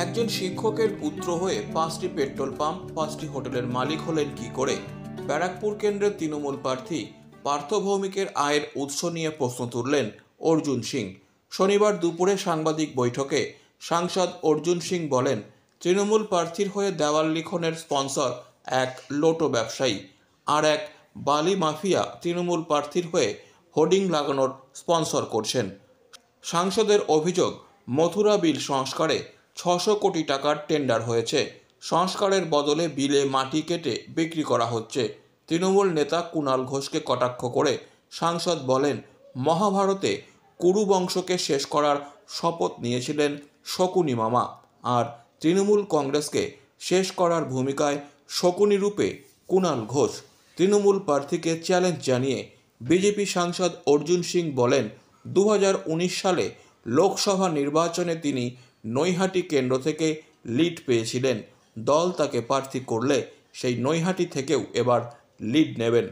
একজন শিক্ষকের পুত্র হয়ে 5টি পেট্রোল পাম্প 5টি হোটেলের মালিক হলেন কি করে? ব্যারাকপুর কেন্দ্রের তৃণমূল প্রার্থী পার্থ ভৌমিকের আয়ের উৎস নিয়ে প্রশ্ন তুললেন অর্জুন সিং। শনিবার দুপুরে সাংবাদিক বৈঠকে সাংসদ অর্জুন সিং বলেন, তৃণমূল প্রার্থীর হয়ে দেওয়াল লিখনের স্পন্সর এক লোটো ব্যবসায়ী, আর এক বালি মাফিয়া তৃণমূল প্রার্থীর হয়ে হোর্ডিং লাগানোর স্পন্সর করছেন। সাংসদের অভিযোগ, মথুরা বিল সংস্কারে 600 কোটি টাকার টেন্ডার হয়েছে। সংস্কারের বদলে বিলে মাটি কেটে বিক্রি করা হচ্ছে। তৃণমূল নেতা কুণাল ঘোষকে কটাক্ষ করে সাংসদ বলেন, মহাভারতে কুরু বংশকে শেষ করার শপথ নিয়েছিলেন শকুনি মামা, আর তৃণমূল কংগ্রেসকে শেষ করার ভূমিকায় শকুনি রূপে কুণাল ঘোষ। তৃণমূল প্রার্থীকে চ্যালেঞ্জ জানিয়ে বিজেপি সাংসদ অর্জুন সিং বলেন, 2019 সালে লোকসভা নির্বাচনে তিনি নৈহাটি কেন্দ্র থেকে লিড পেয়েছিলেন। দল তাকে প্রার্থী করলে সেই নৈহাটি থেকেও এবার লিড নেবেন।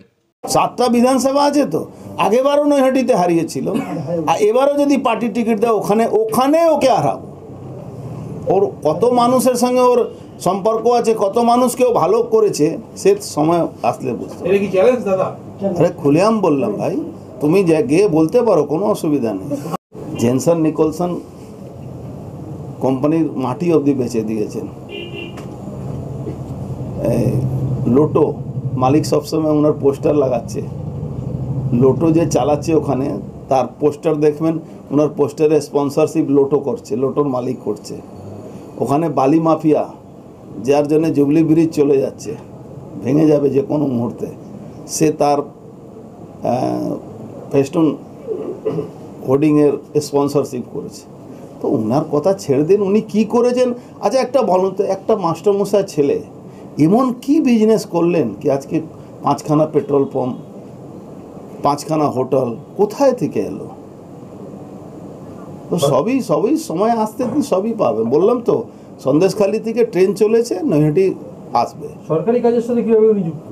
7টা বিধানসভা আছে তো, আগেবারও নৈহাটিতে হারিয়েছিল, আর এবারও যদি পার্টি টিকিট দেয় ওখানে ওকে হারাবো। ওর কত মানুষের সঙ্গে ওর সম্পর্ক আছে, কত মানুষকেও ভালো করেছে, সে সময় আসলে বুঝতে। এটা কি চ্যালেঞ্জ দাদা? আরে খুলেআম বললাম ভাই, তুমি গিয়ে বলতে পারো, কোনো অসুবিধা নেই। জেনসন নিকলসন কোম্পানির মাটি অবধি বেচে দিয়েছেন। লোটো মালিক সবসময় ওনার পোস্টার লাগাচ্ছে, লোটো যে চালাচ্ছে ওখানে তার পোস্টার দেখবেন, ওনার পোস্টারে স্পন্সরশিপ লোটো করছে, লোটোর মালিক করছে। ওখানে বালি মাফিয়া, যার জন্য জুবলি ব্রিজ চলে যাচ্ছে, ভেঙে যাবে যে কোনো মুহূর্তে, সে তার ফেস্টুন হোর্ডিংয়ের স্পন্সরশিপ করেছে। তো ওনার কথা ছেড়ে দিন, উনি কী করেছেন। আচ্ছা একটা বলুন তো, একটা মাস্টারমশাই ছেলে এমন কি বিজনেস করলেন কি আজকে 5খানা পেট্রোল পাম্প, 5খানা হোটেল কোথায় থেকে এলো? তো সবই সময় আসতে দিন, সবই পাবে। বললাম তো, সন্দেশখালী থেকে ট্রেন চলেছে, নৈহাটি আসবে। সরকারি কাজের সাথে কীভাবে উনি যুক্ত?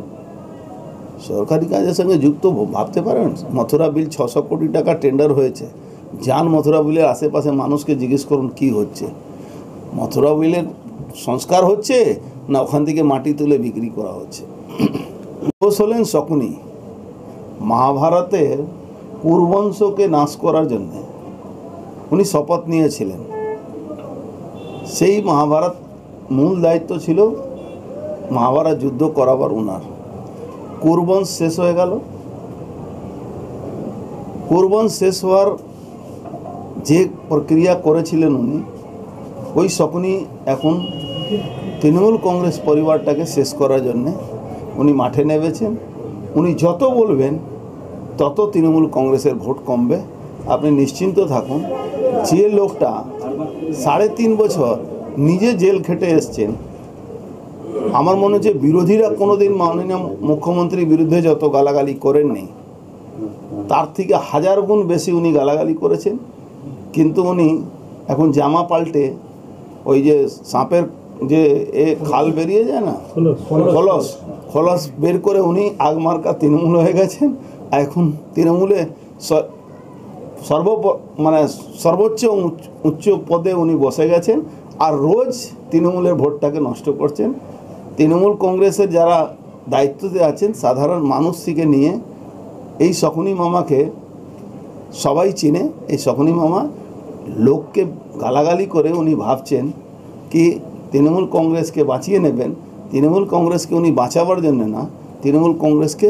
সরকারি কাজের সঙ্গে যুক্ত ভাবতে পারেন? মথুরা বিল 600 কোটি টাকা টেন্ডার হয়েছে। যান মথুরা বিলের আশেপাশে মানুষকে জিজ্ঞেস করুন কি হচ্ছে। মথুরা বিলের সংস্কার হচ্ছে না ওখান থেকে মাটি তুলে বিক্রি করা হচ্ছে? ঘোষ হলেন শকুনি। মহাভারতের কুরুবংশকে নাশ করার জন্য উনি শপথ নিয়েছিলেন। সেই মহাভারত মূল দায়িত্ব ছিল মহাভারত যুদ্ধ করাবার ওনার। কুরুবংশ শেষ হয়ে গেল। কুরুবংশ শেষ হওয়ার যে প্রক্রিয়া করেছিলেন উনি, ওই শকুনি এখন তৃণমূল কংগ্রেস পরিবারটাকে শেষ করার জন্যে উনি মাঠে নেমেছেন। উনি যত বলবেন তত তৃণমূল কংগ্রেসের ভোট কমবে, আপনি নিশ্চিন্ত থাকুন। যে লোকটা 3.5 বছর নিজে জেল খেটে এসছেন, আমার মনে হচ্ছে বিরোধীরা কোনোদিন মাননীয় মুখ্যমন্ত্রীর বিরুদ্ধে যত গালাগালি করেননি, তার থেকে 1000 গুণ বেশি উনি গালাগালি করেছেন। কিন্তু উনি এখন জামা পাল্টে ওই যে সাপের যে খাল বেরিয়ে যায় না, খলস বের করে উনি আগমার্কা তৃণমূল হয়ে গেছেন। এখন তৃণমূলে সর্বোচ্চ উচ্চ পদে উনি বসে গেছেন, আর রোজ তৃণমূলের ভোটটাকে নষ্ট করছেন। তৃণমূল কংগ্রেসের যারা দায়িত্বতে আছেন, সাধারণ মানুষ থেকে নিয়ে এই শকুনি মামাকে সবাই চিনে। এই শকুনি মামা লোককে গালাগালি করে উনি ভাবছেন কি তৃণমূল কংগ্রেসকে বাঁচিয়ে নেবেন। তৃণমূল কংগ্রেসকে উনি বাঁচাবার জন্য না, তৃণমূল কংগ্রেসকে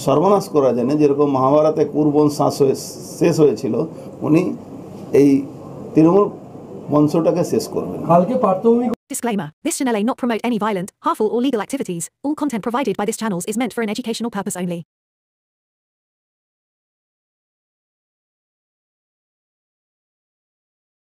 সর্বনাশ করার জন্য, যেরকম মহাভারতে কুরুবংশ শেষ হয়েছিল, উনি এই তৃণমূল বংশটাকে শেষ করবেন। কালকে Partha Bhowmik. Disclaimer. This channel may not promote any violent, harmful or legal activities. All content provided by this channel is meant for an educational purpose only.